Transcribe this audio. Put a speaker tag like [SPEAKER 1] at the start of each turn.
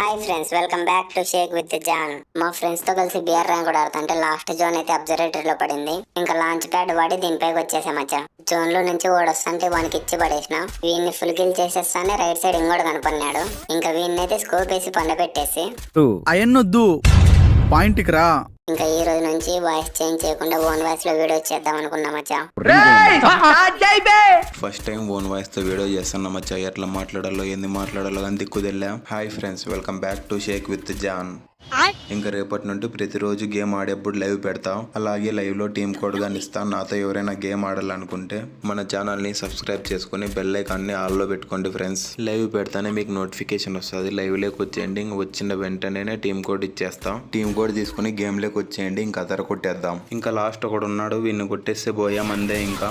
[SPEAKER 1] Hi friends, welcome back to shake with John. మా friends తో కలిసి బిఆర్ ర్యాంక్ కూడా ఆడుతుంటే లాస్ట్ జోన్ అయితే అబ్జర్వేటరీ లో పడింది. ఇంకా లాంచ్ ప్యాడ్ వాడి దీనిపైకి వచ్చేసా మచ్చా. జోన్ లో నుంచి ఓడొస్తుంటే వానికి ఇచ్చి పడేసిన. వీడిని ఫుల్ కిల్ చేసేస్తానే రైట్ సైడ్ ఇంకోటి కనపడినాడు. ఇంకా వీడిని అయితే స్కోప్ వేసి పెట్టేసి
[SPEAKER 2] అయన్నొద్దు పాయింట్ కి రా.
[SPEAKER 1] ఇంకా ఈ రోజు నుంచి వాయిస్ చేంజ్ చేయకుండా ఓన్ వాయిస్ లో వీడియో చేద్దాం అనుకున్నా మచ్చా.
[SPEAKER 3] ఫస్ట్ టైం ఓన్ వాయిస్ తో వీడియో చేస్తున్నా మచ్చా. ఎట్లా మాట్లాడాలో ఏంది మాట్లాడాలో అని దిక్కుదెళ్ళా. Hi friends, welcome back to shake with John. ఇంకా రేపటి నుండి ప్రతిరోజు గేమ్ ఆడేప్పుడు లైవ్ పెడతాం. అలాగే లైవ్ లో టీమ్ కోడ్ గాని ఇస్తాను. నాతో ఎవరైనా గేమ్ ఆడాలనుకుంటే మన ఛానల్ ని సబ్స్క్రైబ్ చేసుకుని బెల్ ఐకాన్ ని ఆల్ లో పెట్టుకోండి ఫ్రెండ్స్. లైవ్ పెడతానే మీకు నోటిఫికేషన్ వస్తుంది. లైవ్ లోకి వచ్చేయండి. ఇంక వచ్చిన వెంటనే టీమ్ కోడ్ ఇచ్చేస్తాం. టీమ్ కోడ్ తీసుకుని గేమ్ లోకి వచ్చేయండి. ఇంకా అదర కొట్టేద్దాం. ఇంకా లాస్ట్ ఒకడు ఉన్నాడు, వీడిని కొట్టేస్తే పోయా మందే. ఇంకా